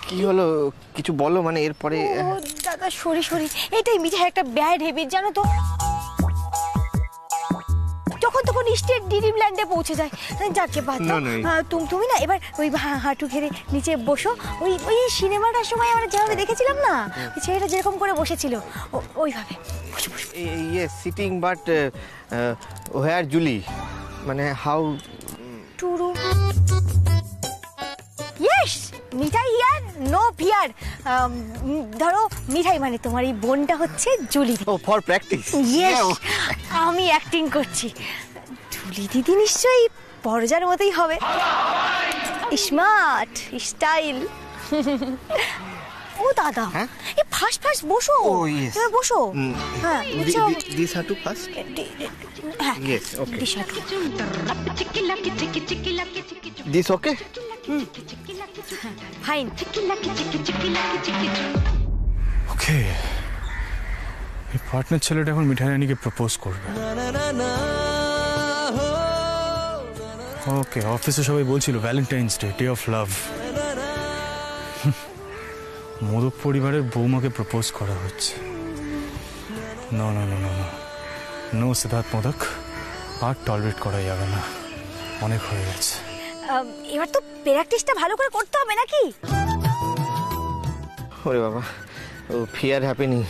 কি হলো কিছু বলো, মানে এরপরে? দাদা সরি সরি, এটাই মিঠাই একটা ব্যাড হ্যাবিট জানো তো। যখন তখন স্টেট ড্রিমল্যান্ডে পৌঁছে যায়। যাকে বাঁচাও তুমি না এবার ওই হাঁটু ঘেরে নিচে বসো। ওই ওই সিনেমাটার সময় আমরা যেভাবে দেখেছিলাম না, ছেলেটা যেরকম করে বসেছিল ওইভাবে ইয়ে সিটিং, বাট হোয়ার জুলি, মানে how true. Yes, Mithai here, no fear. ধরো মিঠাই মানে তোমার এই বোনটা হচ্ছে জুলি। ও ফর প্র্যাকটিস। ইয়েস, আমি অ্যাক্টিং করছি। জুলি দিদি নিশ্চয়ই পরজার মতোই হবে, স্মার্ট স্টাইল। ও দাদা, এই ফার্স্ট ফার্স্ট বসো, এবার বসো। হ্যাঁ this how to first. Yes, okay. This okay, fine. Okay, এই পার্টনার ছেলেটা এখন মিঠাই রানীকে প্রপোজ করবে। ওকে, অফিসে সবাই বলছিল Valentine's day, day of love. Modak পরিবারের বৌমাকে প্রপোজ করা হচ্ছে। No no no no no Siddharth Modak, আর টলারেট করা যাবে না, অনেক হয়ে গেছে। এবার তো প্র্যাকটিসটা ভালো করে করতে হবে নাকি? ওরে বাবা, ও ফিয়ার হ্যাপেনিং।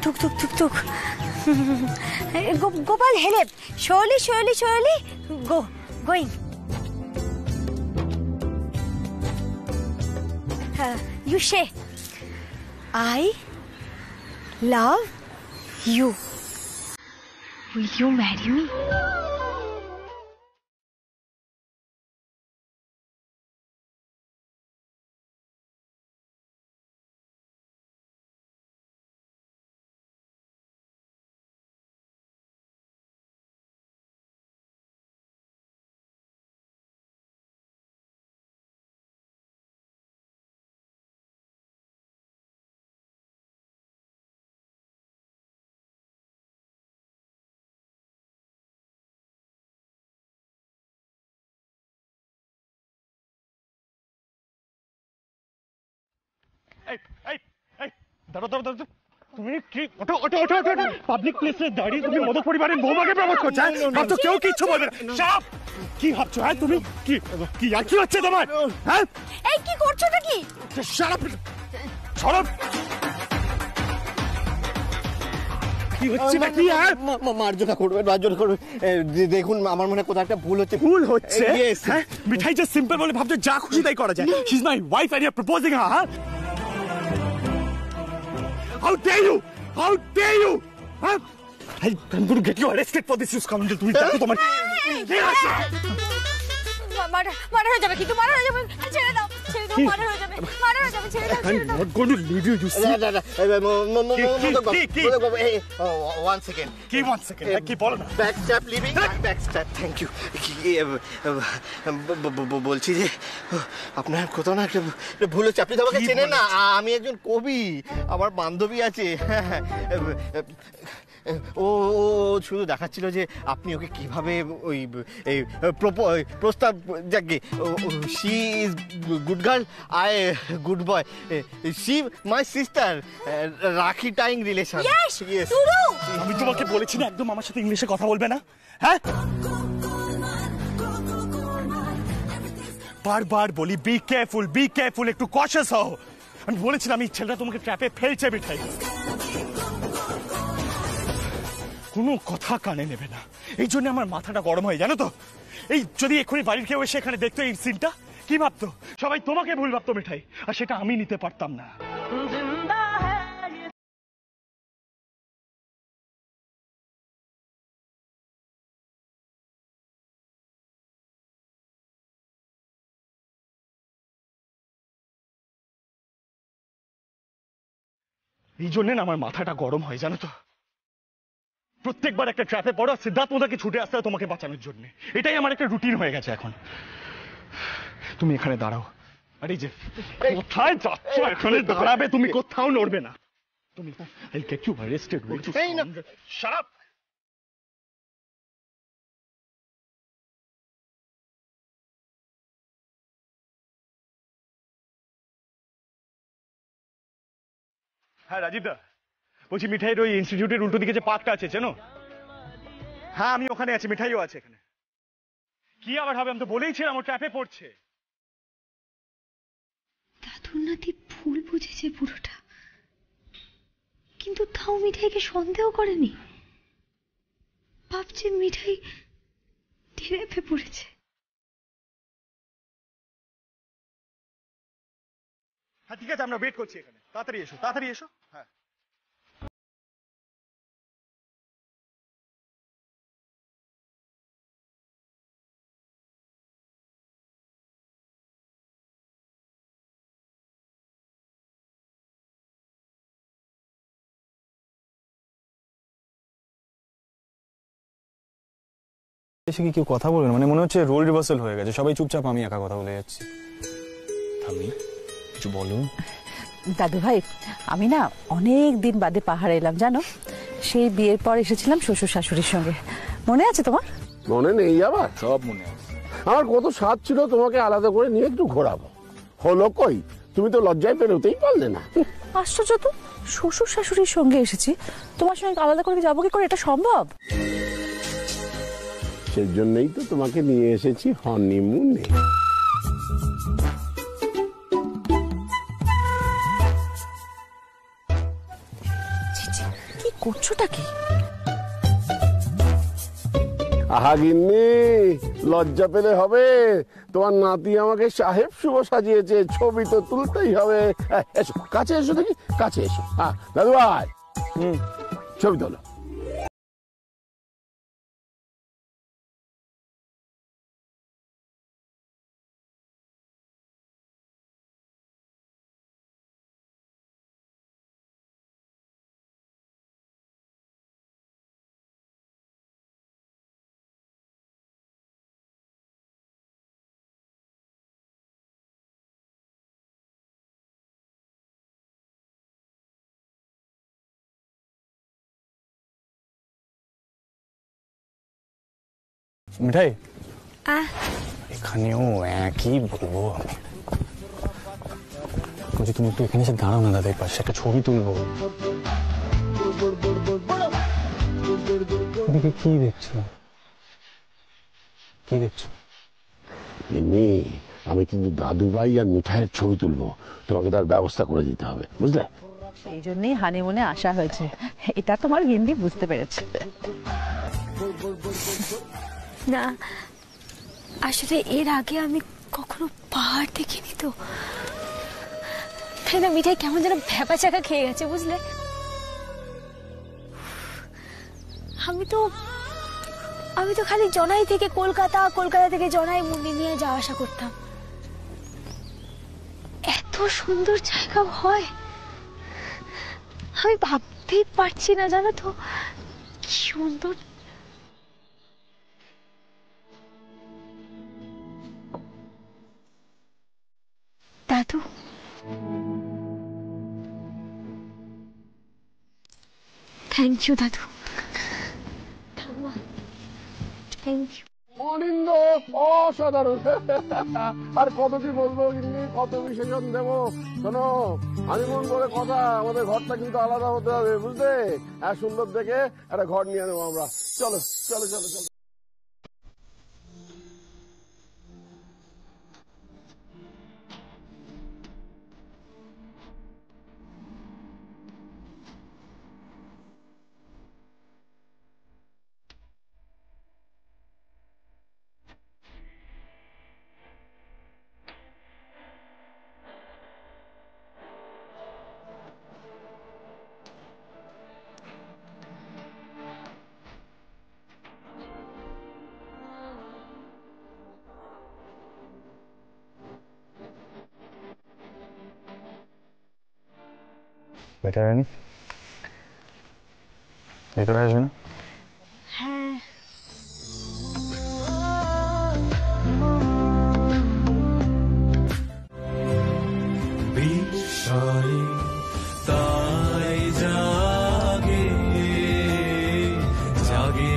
টুক টুক টুক টুক। Gopal help, sorry sorry sorry, going. You say, I love you. Will you marry me? তুমি কি ওঠো ওঠো ওঠো ওঠো, পাবলিক প্লেসে দাঁড়িয়ে তুমি মদক পরিবারের বৌমাকে প্রপোজ করছো? ভাবছো কেউ কিচ্ছু বলবে না? সাপ, কি ভাবছো? হ্যাঁ তুমি কি কি আর কি হচ্ছে তোমার? হ্যাঁ এই কি করছোটা কি? সাপ, সরব, কি হচ্ছে নাকি? মার্জনা করবেন, মার্জনা করবেন। দেখুন আমার মনে হয় কোথাও একটা ভুল হচ্ছে। ভুল হচ্ছে? হ্যাঁ, মিঠাই যে সিম্পল বলে ভাবছো যা খুশি তাই করা যায়। She is my wife and you are proposing her. হ্যাঁ, how dare you, how dare you? Huh? I'm going to get you arrested for this, you scoundrel. তুমি দেখো তোমার মারা হয়ে যাবে, কিন্তু মারা হয়ে যাবে। ছেড়ে দাও, ছেড়ে দাও, মারা হয়ে যাবে, মারা হয়ে যাবে, ছেড়ে দাও, ছেড়ে দাও। I'm not going to leave you, you see? One second. কি 1 সেকেন্ড? কি বলো না? Backstab leaving, backstab, thank you. বলছি যে আপনার কোথাও না একটা ভুল হচ্ছে। আপনি তো আমাকে চেনেন না, আমি একজন কবি, আমার বান্ধবী আছে। ও শুধু দেখাচ্ছিল যে আপনি ওকে কিভাবে ওই প্রস্তাব, যাকে she is good girl, I good boy, she my sister, রাখি টাইং রিলেশন। আমি তোমাকে বলেছি না একদম আমার সাথে ইংলিশে কথা বলবে না? হ্যাঁ, বারবার বলি বি কেয়ারফুল, বি কেয়ারফুল, একটু কশাস হও। আমি বলেছিলাম এই ছেলেটা তোমাকে ট্র্যাপে ফেলছে মিঠাই। কোনো কথা কানে নেবে না, এই জন্য আমার মাথাটা গরম হয় জানো তো। এই যদি এক্ষুনি বাড়ির কেউ এসে এখানে দেখতো এই সিনটা, কি ভাবতো? সবাই তোমাকে ভুল ভাবতো মিঠাই, আর সেটা আমি নিতে পারতাম না। এই জন্য না আমার মাথাটা গরম হয় জানো তো। প্রত্যেকবার একটা ট্র্যাপে পড়ো, সিদ্ধার্থ ওদেরকে ছুটে আসতে হয় তোমাকে বাঁচানোর জন্য। এটাই আমার একটা রুটিন হয়ে গেছে এখন। তুমি এখানে দাঁড়াও, আর এই যে কোথায় যাচ্ছ? এখানে দাঁড়াবে, তুমি কোথাও নড়বে না। তুমি I'll get you arrested. Shut up! হ্যাঁ রাজীব দা বলছি, মিঠাইয়ের ওই ইনস্টিটিউটের উল্টো দিকে যে পার্কটা আছে চেনো? হ্যাঁ আমি ওখানে আছি, মিঠাইও আছে এখানে। কি আবার হবে, আমি তো বলেইছিলাম ও ট্র্যাপে পড়ছে। দাদুর নাতি ভুল বুঝেছে পুরোটা, কিন্তু তাও মিঠাইকে সন্দেহ করেনি। ভাবছে মিঠাই ট্র্যাপে পড়েছে। হ্যাঁ ঠিক আছে, আমরা ওয়েট করছি এখানে, তাড়াতাড়ি এসো, তাড়াতাড়ি এসো। হ্যাঁ এসে কি কেউ কথা বলবে না? মানে মনে হচ্ছে রোল রিভার্সাল হয়ে গেছে, সবাই চুপচাপ, আমি একা কথা বলে যাচ্ছি। থামি কিছু বলো। দাদু ভাই, আমি না অনেক দিন বাদে পাহাড়ে এলাম জানো। সেই বিয়ের পর এসেছিলাম শ্বশুর শাশুড়ির সঙ্গে, মনে আছে তোমার? মনে নেই? আবার সব মনে আছে। আমার কত স্বাদ ছিল তোমাকে আলাদা করে নিয়ে একটু ঘোরাবো, হলো কই? তুমি তো লজ্জায় পেরোতেই পারলে না। আশ্চর্য তো, শ্বশুর শাশুড়ির সঙ্গে এসেছি, তোমার সঙ্গে আলাদা করে যাবো কি করে? এটা সম্ভব? সেজন্যই তো তোমাকে নিয়ে এসেছি হনিমুনে। কি করছোটা কি? আহা গিন্নি, লজ্জা পেলে হবে? তোমার নাতি আমাকে সাহেব শুভ সাজিয়েছে, ছবি তো তুলতেই হবে। এসো কাছে, এসো দেখি, কাছে এসো। হ্যাঁ দাদু ভাই, ছবি তোলো। মিঠাই এখানেও একই বলবো আমি। বলছি তুমি একটু এখানে এসে দাঁড়াও না দাদা, এই পাশে একটা ছবি তুলবো। এদিকে কি দেখছো? কি দেখছো? গিন্নি, আমি কিন্তু দাদু ভাই আর মিঠাইয়ের ছবি তুলবো, তোমাকে তার ব্যবস্থা করে দিতে হবে, বুঝলে? এই জন্যই হানিমুনে আসা হয়েছে, এটা তোমার গিন্নি বুঝতে পেরেছে। না আসলে এর আগে আমি কখনো পাহাড় দেখিনি তো, তাই না মিঠাই কেমন যেন ভ্যাপা চাকা খেয়ে গেছে বুঝলে। আমি তো খালি জনাই থেকে কলকাতা, কলকাতা থেকে জনাই মুন্ডি নিয়ে যাওয়া আসা করতাম। এত সুন্দর জায়গা হয় আমি ভাবতেই পারছি না, জানো তো কি সুন্দর। দাদু, থ্যাংক ইউ দাদু, থ্যাংক ইউ। অনিন্দ অসাধারণ। আর কত কি বলবো গিন্নি, কত বিশেষণ দেবো। শোনো, হানিমুন বলে কথা, আমাদের ঘরটা কিন্তু আলাদা হতে হবে, বুঝলে? আর সুন্দর দেখে একটা ঘর নিয়ে নেবো আমরা। চলো চলো চলো চলো। বেটার হয়নি? ভেতরে আসবে না? হ্যাঁ তাই জাগে জাগে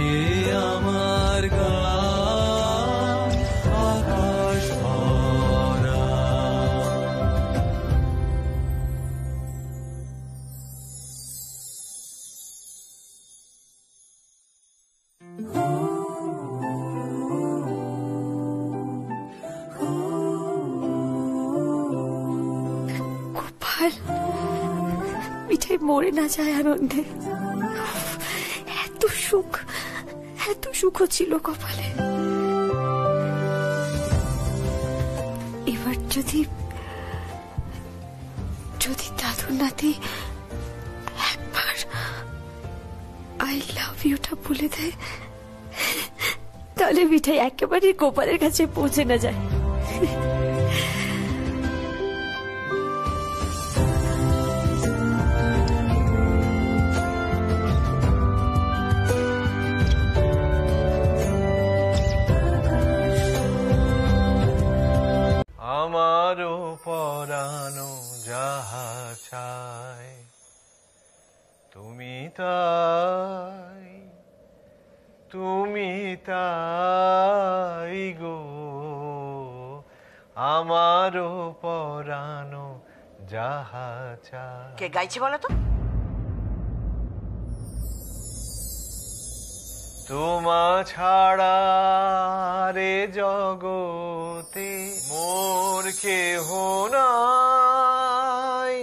আমার গান আকাশ ভরা। মরে না যায় আনন্দে। এত সুখ, এত সুখ ছিল কপালে। এবার যদি দাদুর নাতি একবার আই লাভ ইউটা বলে দেয়, তাহলে মিঠাই একেবারে গোপালের কাছে পৌঁছে না যায়। আমারও পরানো যাহা চায় তুমি তাই গো, আমারও পরানো যাহা চায়। কে গাইছে বলো তো? তোমা ছাড়া রে জগতে মোর কেহ নাই,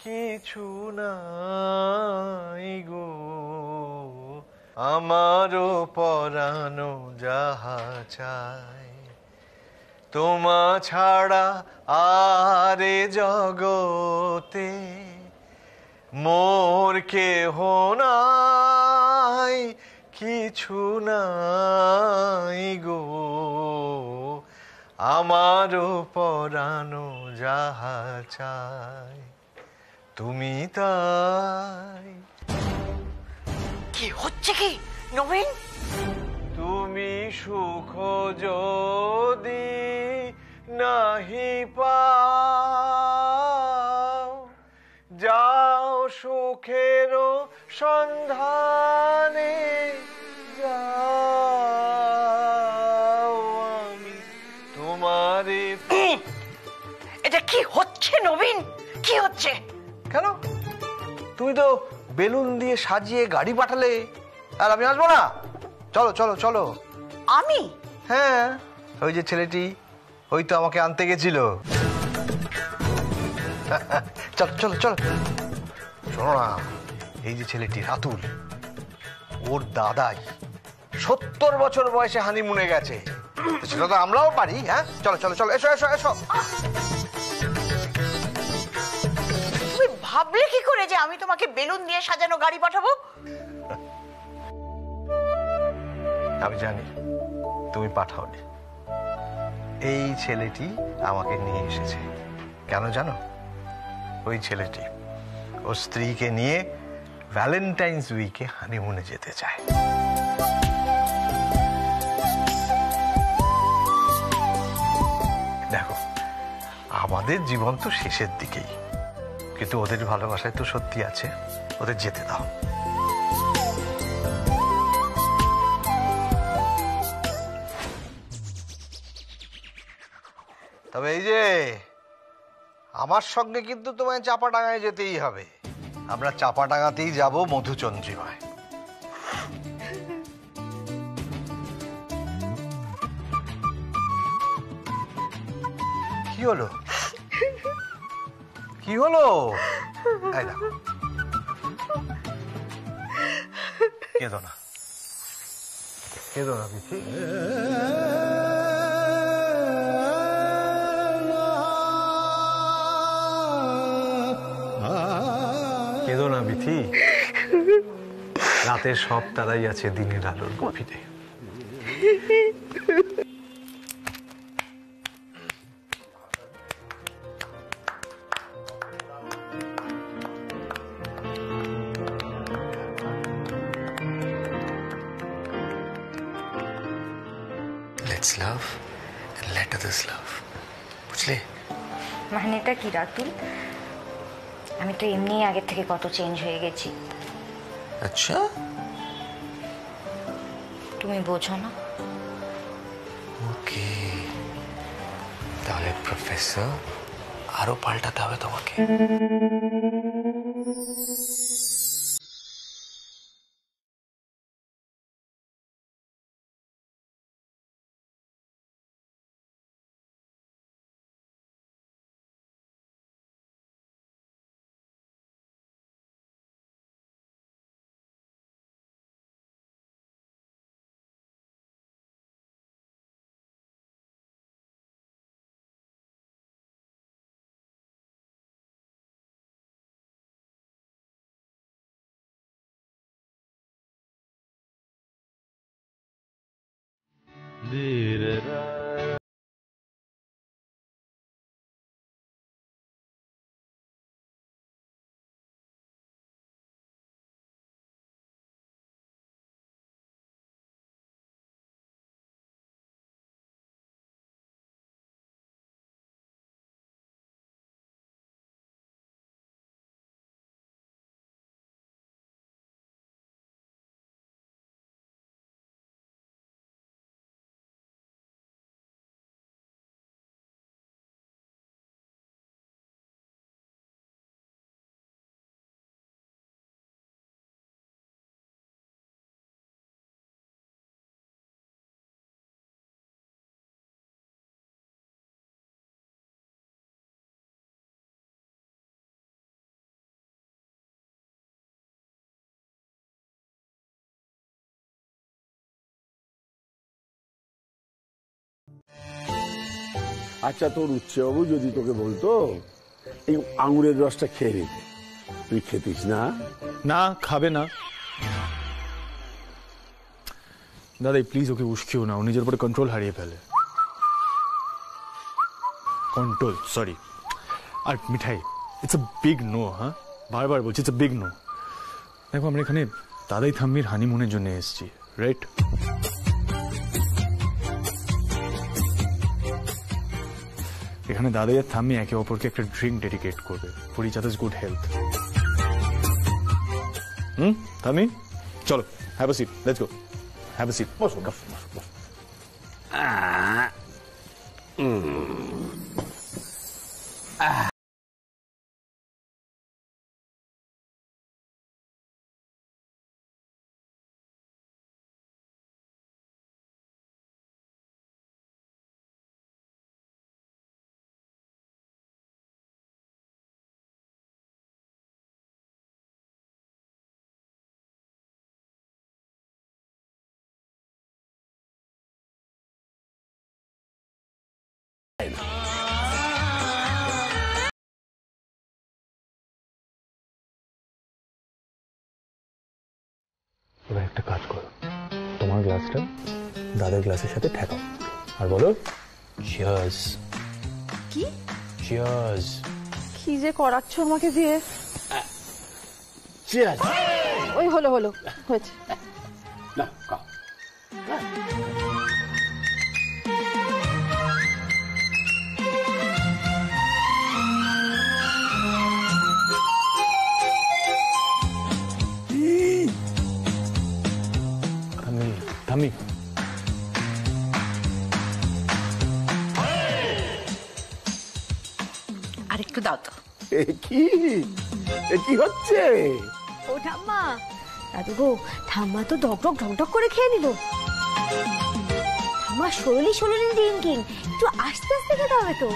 কিছু নাই গো, আমারও পরানো যাহা চায়। তোমা ছাড়া আরে জগতে মোর কেহ নাই, কিছু নাই গো, আমারও পরানো যাহা চায় তুমি তাই। কি হচ্ছে কি নবীন? তুমি সুখ যদি নাহি পাও, যাও সুখের সন্ধানে, যাও আমি তোমারে। এটা কি হচ্ছে নবীন? কি হচ্ছে? কেন? তুমি তো বেলুন দিয়ে সাজিয়ে গাড়ি পাঠালে, আর আমি আসবো না? চলো চলো চলো। আমি? হ্যাঁ, ওই যে ছেলেটি, ওই তো আমাকে আনতে গেছিল। চলো চলো চলো। শোনো না, এই যে ছেলেটি রাতুল, ওর দাদাই 70 বছর বয়সে হানিমুনে গেছে, সেটা তো আমরাও পারি। হ্যাঁ, চলো চলো চলো, এসো এসো এসো। তুমি ভাবলে কি করে যে আমি তোমাকে বেলুন দিয়ে সাজানো গাড়ি পাঠাবো? আমি জানি তুমি পাঠাওনি, এই ছেলেটি আমাকে নিয়ে এসেছে। কেন জানো? ওই ছেলেটি ওর স্ত্রীকে নিয়ে ভ্যালেন্টাইন্স উইকে হানিমুনে যেতে চায়। দেখো, আমাদের জীবন তো শেষের দিকেই, কিন্তু ওদের ভালোবাসায় তো সত্যি আছে, ওদের যেতে দাও। তবে এই যে আমার সঙ্গে কিন্তু তোমায় চাপাডাঙ্গায় যেতেই হবে। আমরা চাপাডাঙ্গাতেই যাব মধুচন্দ্রিমায়। কি হলো? কি হলো? এই দেখো, কেঁদো না, কেঁদো না পিসি। কেঁদো না বিথি, রাতের সব তারাই আছে দিনের আলোর গভীরে। Let's love and let others love. বুঝলে? মানেটা কি রাতুল? আমি তো এমনি আগের থেকে কত চেঞ্জ হয়ে গেছি। আচ্ছা, তুমি বোঝো না? ওকে, তাহলে প্রফেসর আরো পাল্টাতে হবে তোমাকে। আচ্ছা তোর উচ্ছেবাবু যদি তোকে বলতো এই আঙুরের রসটা খেয়ে নিতে, তুই খেতিস না? না, খাবে না। দাদা প্লিজ ওকে উস্কিও না, ও নিজের উপরে কন্ট্রোল হারিয়ে ফেলে। Control, sorry. আর Mithai, it's a big no. হ্যাঁ, বারবার বলছি ইটস আ বিগ নো। দেখো আমরা এখানে দাদাই থাম্মির হানিমুনের জন্য এসেছি, রাইট? এখানে দাদাই আর থাম্মি একে অপরকে একটা ড্রিঙ্ক ডেডিকেট করবে for each others good health. থাম্মি চলো, have a seat, let's go, have a seat. বসো বসো বসো বসো। এবার একটা কাজ করো, তোমার গ্লাসটা দাদার গ্লাসের সাথে ঠেকাও আর বলো চিয়ার্স। কি চিয়ার্স? কি যে করাচ্ছ আমাকে দিয়ে। চিয়ার্স। ওই হলো হলো, হয়েছে। না খাও। থাম্মি, আরেকটু দাও তো। কি হচ্ছে? ও ঠাম্মা, দাদু গো, ঠাম্মা তো ঢকঢক ঢকঢক করে খেয়ে নিল। ঠাম্মা শরীরই ড্রিঙ্কিং, একটু আস্তে আস্তে খেতে হবে তো।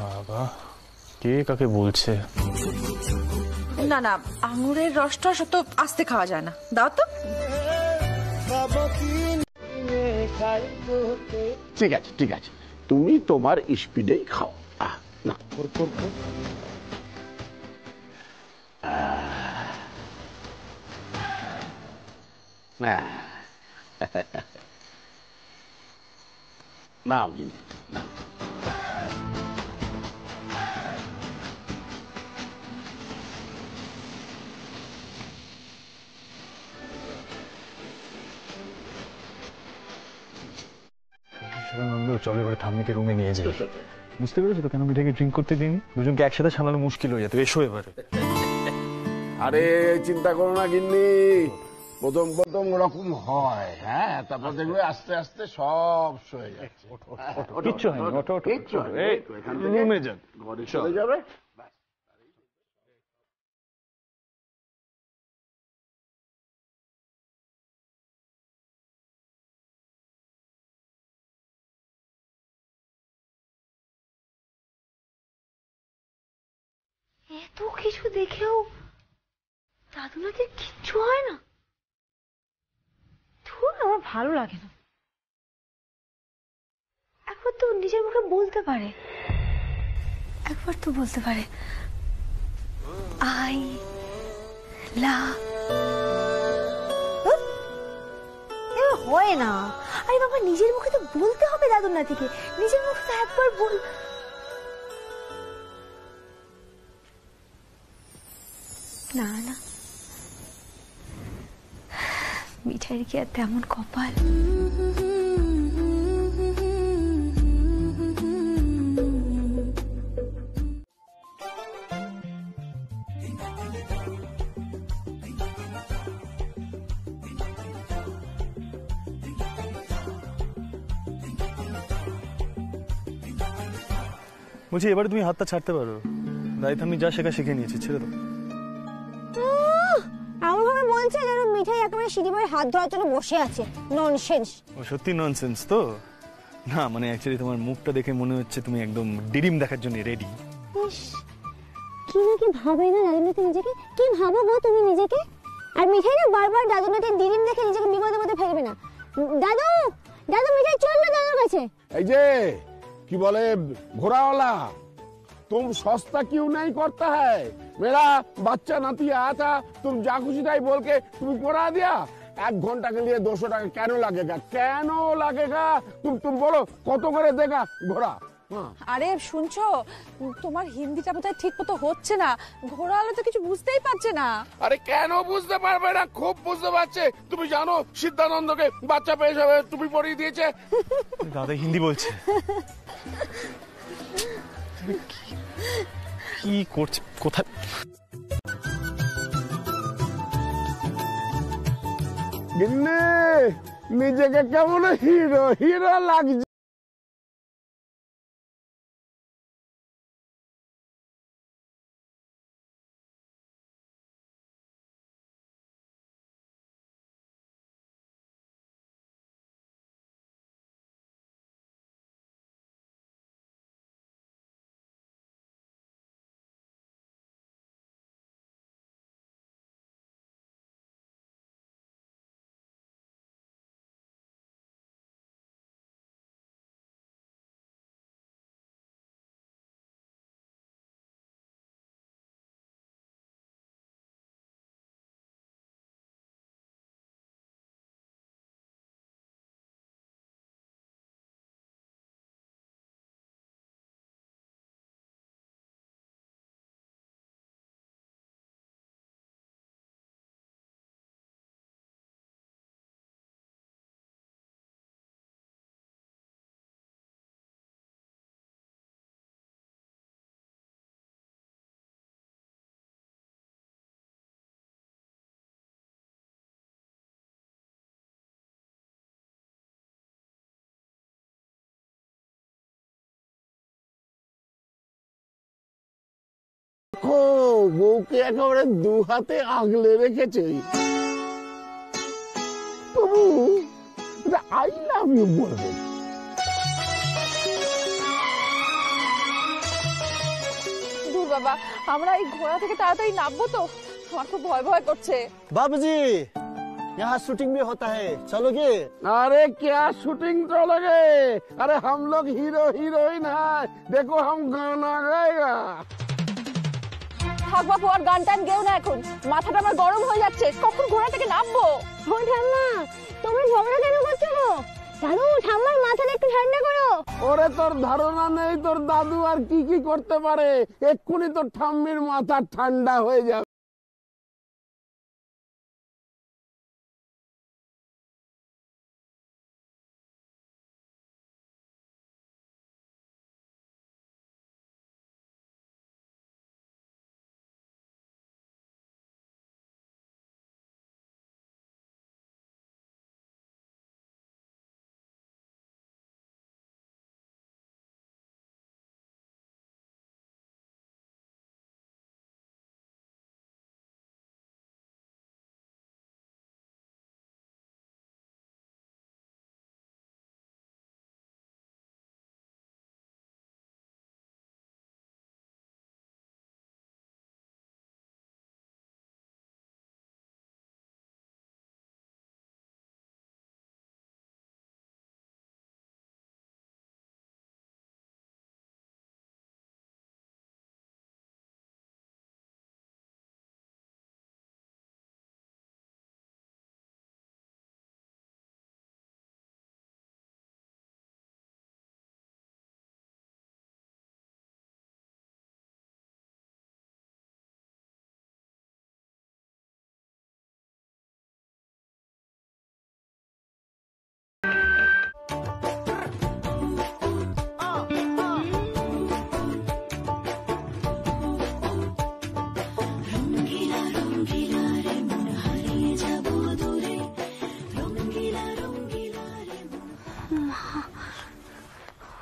বাবা কে কাকে বলছে? না না, আঙুরের রসটা তো আস্তে খাওয়া যায় না, দাও তো। ঠিক আছে ঠিক আছে, তুমি তোমার স্পিডেই খাও। না নাও গিনি, না চলো এবার থাম্মিকে রুমে নিয়ে যাই। বুঝতে পেরেছো তো কেন মিঠাইকে ড্রিঙ্ক করতে দিইনি? দুজনকে একসাথে সামলানো মুশকিল হয়ে যেত। এসো এবারে। আরে চিন্তা করো না গিন্নি, প্রথম প্রথম ওরকম হয়, হ্যাঁ, তারপর দেখবে আস্তে আস্তে সব সয়ে যাচ্ছে। কিচ্ছু হয়নি, ওঠো ওঠো, কিচ্ছু হয়নি। এই রুমে যান, ঘরে চলে যাবে। এত কিছু দেখেও দাদু নাতির কিচ্ছু হয় না। ধুর, আমার ভালো লাগে না। একবার তো নিজের মুখে বলতে পারে, একবার তো বলতে পারে আই লাভ। হয় না। আরে বাবা, নিজের মুখে তো বলতে হবে দাদু নাতিকে, নিজের মুখে তো একবার বল। না না, মিঠাইয়ের কি আর তেমন কপাল? বলছি এবারে তুমি হাতটা ছাড়তে পারো। দাই থাম্মি যা শেখা শিখে নিয়েছি, ছেড়ে দাও। এমন ভাবে বলছে যেন মিঠাই একেবারে সিঁড়িবার হাত ধরার জন্য বসে আছে। ননসেন্স। ও সত্যি ননসেন্স তো? না মানে অ্যাকচুয়ালি তোমার মুখটা দেখে মনে হচ্ছে তুমি একদম ডিডিম দেখার জন্য রেডি। কি না কি ভাবে না দাদু নাতি নিজেকে, কি ভাবো গো তুমি নিজেকে? আর মিঠাই না বারবার দাদু নাতির ডিডিম দেখে নিজেকে বিপদের মধ্যে ফেলবে না। দাদু দাদু মিঠাই চল না দাদুর কাছে। এই যে কি বলে ঘোড়াওয়ালা, तुम सस्ता क्यों नहीं करता है? मेरा बच्चा नाती आया था, तुम जा खुशी ताई बोल के तुम पढ़ा दिया। 1 घंटा के लिए 200 টাকা কেন লাগেগা? কেন লাগেগা? तुम बोलो কত করে দেগা ঘোড়া? আরে শুনছো, তোমার হিন্দিটা বোধহয় ঠিক মতো হচ্ছে না। ঘোড়াওয়ালা তো কিছু বুঝতেই পারছে না। আরে কেন বুঝতে পারবে না? খুব বুঝতে পারছে। তুমি জানো সিদ্ধানন্দকে বাচ্চা পেয়ে যাবে, তুমি পড়িয়ে দিয়েছে। দাদা হিন্দি বলছে। কি করছে? কোথায়? গিন্নি নিজেকে কেমন হিরো হিরো লাগছে। বউকে একেবারে 2 হাতে আগলে রেখেছে। তবু আই লাভ ইউ বলবে। দূর বাবা, আমরা এই ঘোড়া থেকে তাড়াতাড়ি নামবো তো? আমার খুব ভয় ভয় করছে। बाबूजी यहाँ शूटिंग भी होता है, चलोगे? अरे क्या शूटिंग चलोगे? अरे हम लोग हीरो हीरोइन है, देखो हम गाना गाएगा। থাক বাবু, আর গান টান গেও না এখন, মাথাটা আমার গরম হয়ে যাচ্ছে। কখন ঘোড়া থেকে নামবো? ও ঠাম্মা, তোমরা ঝগড়া কেন করছো গো? দাদু ঠাম্মার মাথাটা একটু ঠান্ডা করো। ওরে তোর ধারণা নেই তোর দাদু আর কি কি করতে পারে। এক্ষুনি তোর ঠাম্মির মাথা ঠান্ডা হয়ে যাবে।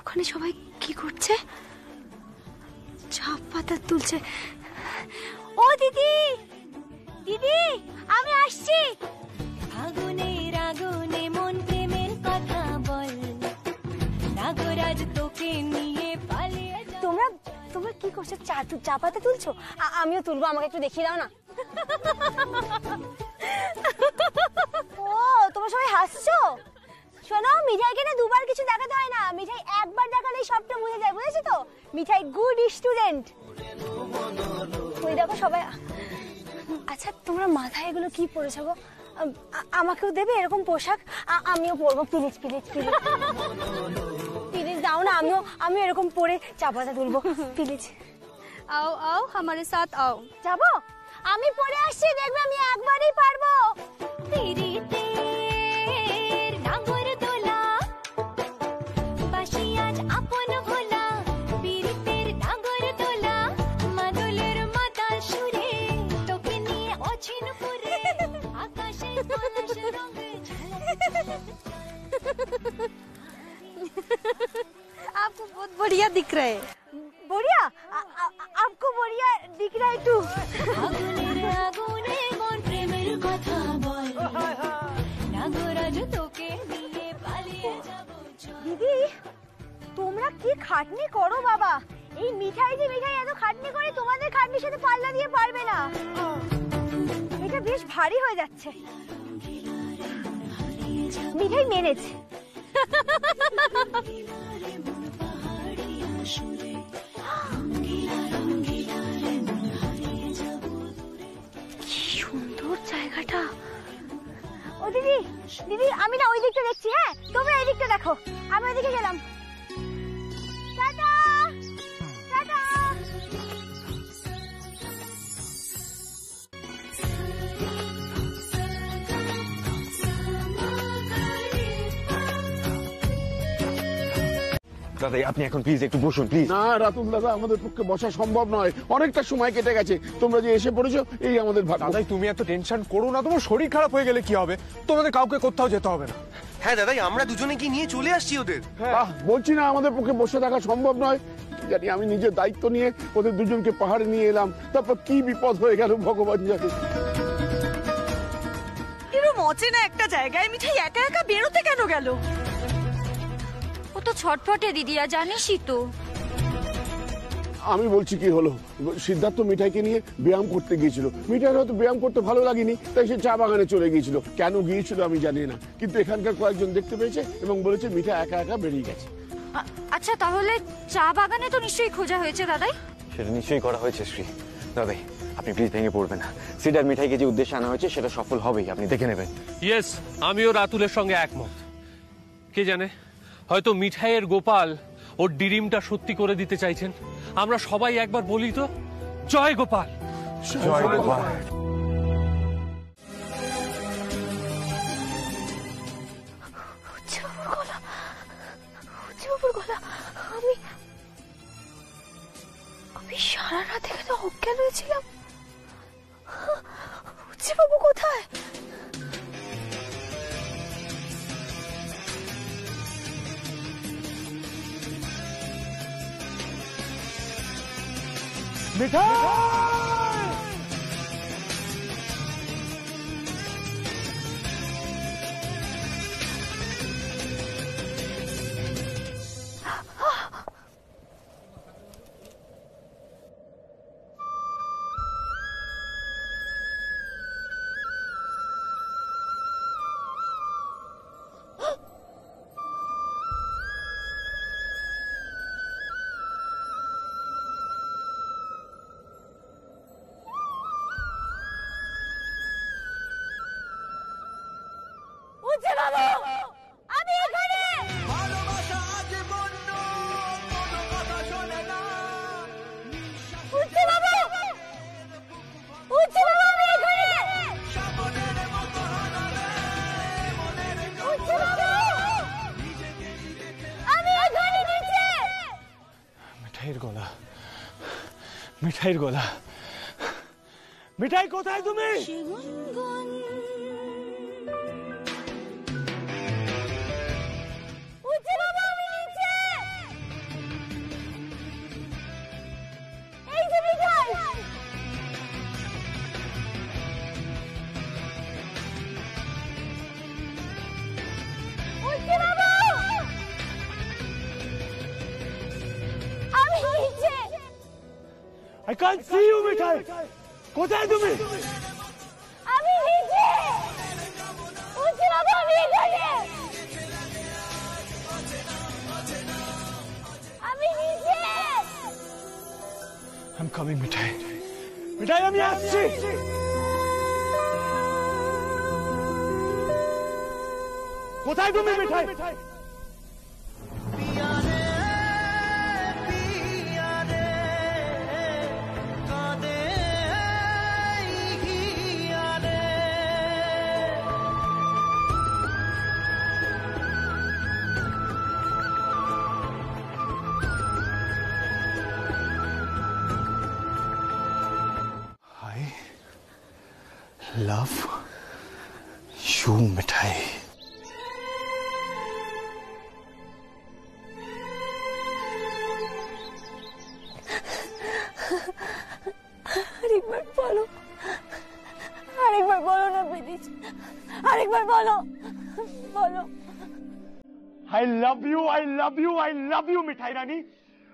ওখানে সবাই কি করছে? চা পাতা তুলছে। ও দিদি, দিদি আমি আসছি। আগুনের আগুনে মন প্রেমের কথা বল, নাগরাজ তোকে নিয়ে পালিয়ে। তোমরা কি করছো? চা পাতা তুলছো? আমিও তুলবো, আমাকে একটু দেখিয়ে দাও না। ও তোমরা সবাই হাসছো? শোনো, মিঠাইকে কি পরেছো গো? আমাকেও দেবে এরকম পোশাক? আমিও পরবো, প্লিজ প্লিজ প্লিজ প্লিজ দাও না, আমিও এরকম পরে চাপাটা তুলবো প্লিজ। आओ आओ हमारे साथ आओ। যাবো? আমি পরে আসছি, দেখবে আমি একবারই পারবো। आपको बहुत बढ़िया दिख रहा है। बढ़िया? आपको बढ़िया दिख रहा है तू? দিদি তোমরা কি খাটনি করো বাবা, এই মিঠাই যে মিঠাই এত খাটনি করে, তোমাদের খাটনির সাথে পাল্লা দিয়ে পারবে না। এটা বেশ ভারী হয়ে যাচ্ছে। মিঠাই মেরেছে। কি সুন্দর জায়গাটা। ও দিদি দিদি আমি না ওই দিকটা দেখছি, হ্যাঁ তোমরা এই দিকটা দেখো, আমি ওইদিকে গেলাম। Tata tata. দাদা আপনি এখন প্লিজ একটু বসুন প্লিজ। না রাতুল দাদা, আমাদের পক্ষে বসা সম্ভব নয়, অনেকটা সময় কেটে গেছে, তোমরা যে এসে পড়েছো এই আমাদের ভাগ্য। দাদাই তুমি এত টেনশন করো না, তোমার শরীর খারাপ হয়ে গেলে কি হবে? তোমাদের কাউকে কোথাও যেতে হবে না। হ্যাঁ দাদাই, আমরা দুজনে কি নিয়ে চলে আসছি ওদের। বলছি না আমাদের পক্ষে বসে থাকা সম্ভব নয়। জানি আমি নিজের দায়িত্ব নিয়ে ওদের দুজনকে পাহাড়ে নিয়ে এলাম, তারপর কি বিপদ হয়ে গেল ভগবান জানে। এরকম অচেনা একটা জায়গায় মিঠাই একা একা বেরোতে কেন গেল? ও তো ছটফটে দিদিয়া, জানিসই তো। আমি বলছি কি হলো, সিদ্ধার্থ মিঠাইকে নিয়ে ব্যায়াম করতে গিয়েছিল, মিঠাই হয়তো ব্যায়াম করতে ভালো লাগেনি তাই সে চা বাগানে চলে গিয়েছিল। কেন গিয়েছিল আমি জানি না, কিন্তু এখানকার কয়েকজন দেখতে পেয়েছে এবং বলেছে মিঠাই একা একা বেরিয়ে গেছে। আচ্ছা তাহলে চা বাগানে তো নিশ্চয়ই খোঁজা হয়েছে দাদাই? সেটা নিশ্চয়ই করা হয়েছে শ্রী। দাদাই আপনি প্লিজ ভেঙে পড়বেন না, সিডার মিঠাইকে যে উদ্দেশ্যে আনা হয়েছে সেটা সফল হবেই, আপনি দেখে নেবেন। ইয়েস, আমিও রাতুলের সঙ্গে একমত। কে জানে, হয়তো মিঠাইয়ের গোপাল ওর ডিরিমটা সত্যি করে দিতে চাইছেন। আমরা সবাই একবার বলি তো, জয় গোপাল। জয় গোপাল। আমি সারা রাত এখানে অজ্ঞান হয়েছিলাম। বাবু কোথায়? আমি এখানে। মিঠাইয়ের গলা, মিঠাইয়ের গলা। মিঠাই কোথায় তুমি? I can't see you, মিঠাই। কোথায় তুমি? আমি নিচে। উঠছে বাবা, আমি এখানে। আমি নিচে। I'm coming, মিঠাই। মিঠাই আমি আসছি। কোথায় তুমি মিঠাই? लव यू मिठाई। আরেকবার বলো, আরেকবার বলো না প্লিজ, আরেকবার বলো, বলো। I love you, I love you, I love you मिठाई रानी,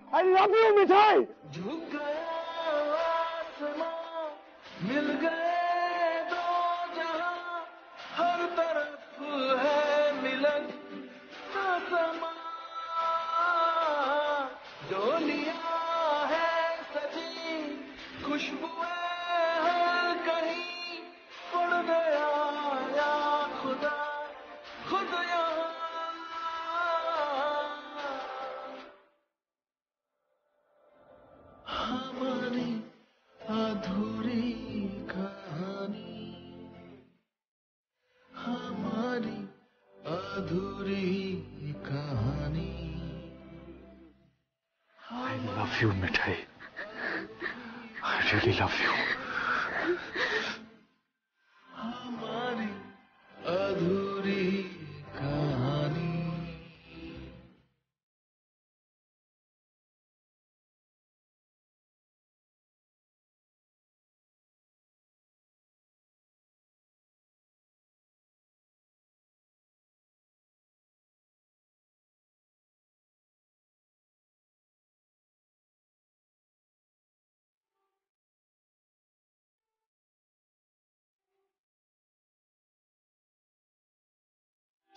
I love you मिठाई। झुक गया आसमां, मिल गए दो जहां, हर तरफ है मिलन का समा, डोलियां है सजी, खुशबुएं हर कहीं, उड़ गया या खुदा खुद यहाँ। हमारी अधूरी कहानी, हमारी अधूरी कहानी। I love you मिठाई, I really love you। हमारी अधूरी कहानी।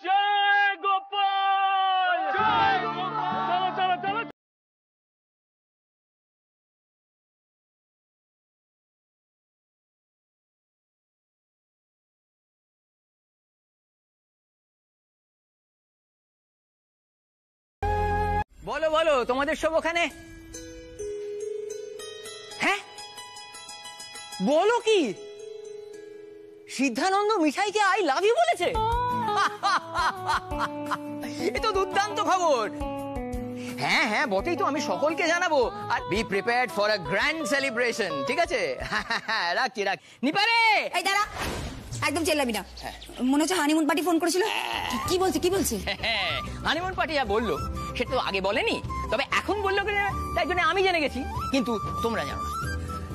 जय गोपाल, जय गोपाल। चलो चलो चलो। বলো বলো, তোমাদের সব ওখানে? হ্যাঁ বলো কি, সিদ্ধানন্দ মিঠাইকে আই লাভ ইউ বলেছে? এ তো দুর্দান্ত খবর। হ্যাঁ হ্যাঁ বটেই তো, আমি সকলকে জানাবো। আর be prepared for a grand celebration, ঠিক আছে? রাখছি রাখ। নিপারে এই দাঁড়া, একদম চেল্লাবি না। মনে হচ্ছে হানিমুন পার্টি ফোন করেছিল। কি বলছে কি বলছে? হানিমুন পার্টি যা বললো সেটা তো আগে বলেনি, তবে এখন বললো তাই জন্য আমি জেনে গেছি, কিন্তু তোমরা জানো না।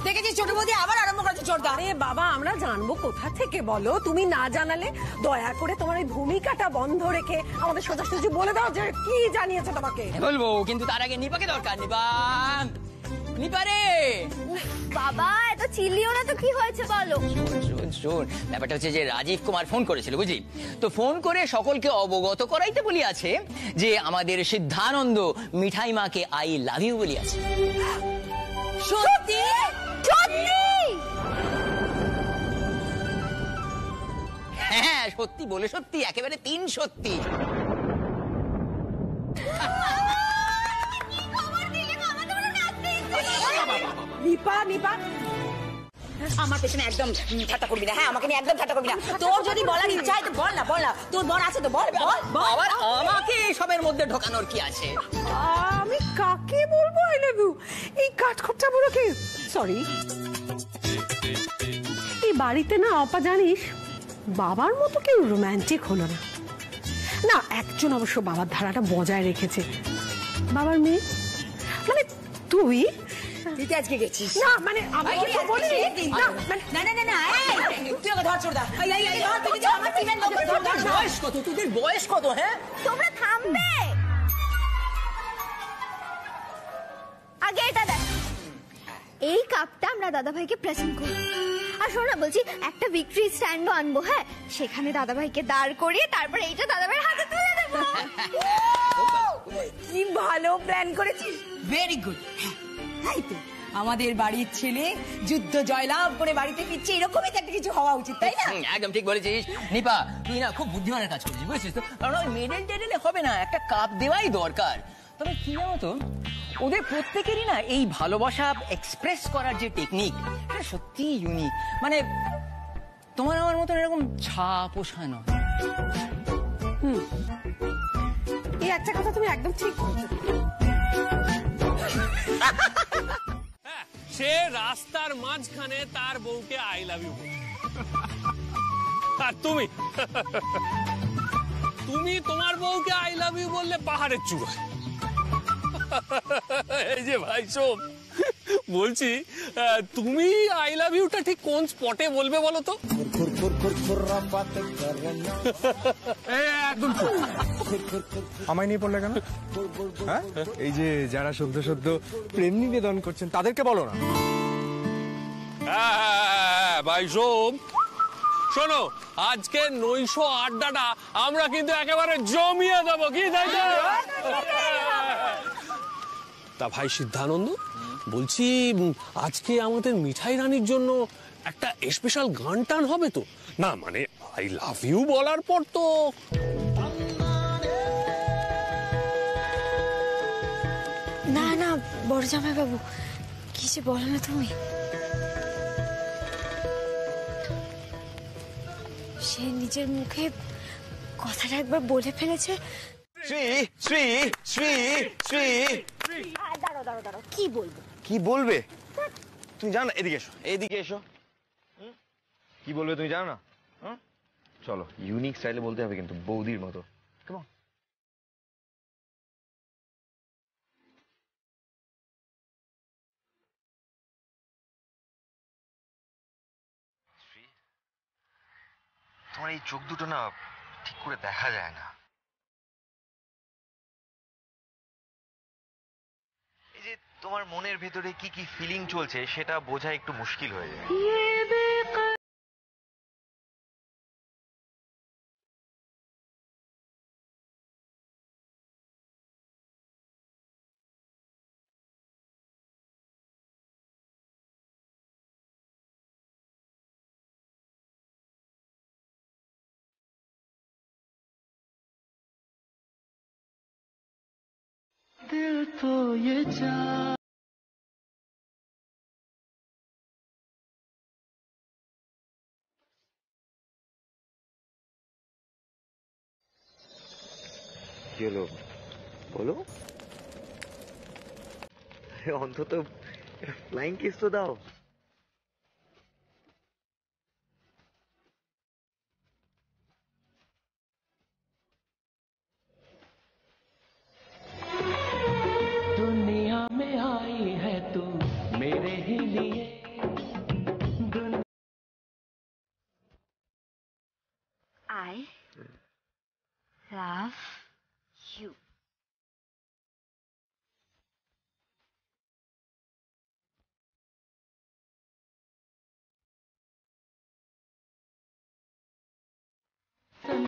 দেখেছিস ছোট বৌদি আবার আরম্ভ করেছে চোরদা। আরে বাবা, আমরা জানবো কোথা থেকে বলো? তুমি না জানালে দয়া করে তোমার ওই ভূমিকাটা বন্ধ রেখে আমাদের সোজাসুজি বলে দাও যে কি জানিয়েছে তোমাকে। বলবো, কিন্তু তার আগে নিপাকে দরকার। নিপারে বাবা এত চিল্লিও না তো, কি হয়েছে বলো? শোন, ব্যাপারটা হচ্ছে যে রাজীব কুমার ফোন করেছিল, বুঝলি তো? ফোন করে সকলকে অবগত করাইতে বলি আছে যে আমাদের সিদ্ধানন্দ মিঠাই মাকে আই লাভ ইউ বলি আছে। সত্যি সত্যি? হ্যাঁ সত্যি বলে সত্যি, একেবারে 3 সত্যি। নিপা নিপা আমার পেছনে একদম ঠাট্টা করবি না। হ্যাঁ আমাকে নিয়ে একদম ঠাট্টা করবি না। তোর যদি বলার ইচ্ছা হয় তো বল না, বল না। তোর বর আছে তো বল, বল। আবার আমাকে সবের মধ্যে ঢোকানোর কি আছে? আমি কাকে বলবো আই লাভ ইউ? এই কাঠখোট্টা বুড়োকে। সরি, এই বাড়িতে না আপা জানিস বাবার মতো কেউ রোমান্টিক হলো না। না, একজন অবশ্য বাবার ধারাটা বজায় রেখেছে। বাবার মেয়ে মানে তুই। তুই তো আজকে গেছিস? না মানে আমাকে তো বলি না। না না না না, তুই ওকে ধর চোরদা। এই এই এই ধর, তুই আমার টিমের লোক ধর। বয়স কত তোদের? বয়স কত? হ্যাঁ তোমরা থামবে। আগে এটা দেখ, এই কাপটা আমরা দাদাভাইকে প্রেজেন্ট করব। আর শোন না, বলছি একটা ভিক্টরি স্ট্যান্ডও আনবো। হ্যাঁ সেখানে দাদাভাইকে দাঁড় করিয়ে তারপরে এইটা দাদাভাইয়ের হাতে তুলে দেবো। কি ভালো প্ল্যান করেছিস। Very good. তাই তো আমাদের বাড়ির ছেলে যুদ্ধ জয়লাভ করে বাড়িতে ফিরছে, এরকমই তো একটা কিছু হওয়া উচিত, তাই না? একদম ঠিক বলেছিস নিপা, তুই না খুব বুদ্ধিমানের কাজ করছিস, বুঝছিস তো? কারণ ওই মেডেল টেডেলে হবে না, একটা কাপ দেওয়াই দরকার। তবে কি জানো তো, ওদের প্রত্যেকেরই না এই ভালোবাসা এক্সপ্রেস করার যে টেকনিক, এটা সত্যি ইউনিক। মানে তোমার আমার মতন এরকম ছা পোষা নয়। এই একটা কথা তুমি একদম ঠিক বলছো। সে রাস্তার মাঝখানে তার বউকে আই লাভ ইউ বলে, আর তুমি তুমি তোমার বউকে আই লাভ ইউ বললে পাহাড়ের চূড়ায়। এই যে ভাই শোন, বলছি তুমি আই লাভ ইউটা ঠিক কোন স্পটে বলবে বলো তো? একদম আমায় নিয়ে পড়লে কেন? হ্যাঁ, এই যে যারা সদ্য সদ্য প্রেম নিবেদন করছেন তাদেরকে বলো না। ভাই শোন, শোনো, আজকে নৈশ আড্ডাটা আমরা কিন্তু একেবারে জমিয়ে দেবো, কি তাই না? তা ভাই সিদ্ধানন্দ, বলছি আজকে আমাদের মিঠাই রানীর জন্য একটা স্পেশাল গান টান হবে তো? না মানে আই লাভ ইউ বলার পর তো। না না বড় জামাই বাবু, কি যে বলো না তুমি। সে নিজের মুখে কথাটা একবার বলে ফেলেছে। শ্রী শ্রী শ্রী শ্রী দাঁড়াও দাঁড়াও দাঁড়াও, কি বলবো? কি বলবে তুমি জানো না? এদিকে এসো, এদিকে এসো। কি বলবে তুমি জানো না? চলো, ইউনিক স্টাইলে বলতে হবে কিন্তু, বৌদির মতো। তোমার এই চোখ দুটো না ঠিক করে দেখা যায় না। এই যে তোমার মনের ভেতরে কি কি ফিলিং চলছে সেটা বোঝা একটু মুশকিল হয়ে যায়। दिल तो ये जा কি হলো বলো? অন্তত ফ্লাইং কিস তো দাও। दुनिया में आई है तू मेरे ही लिए। I love you.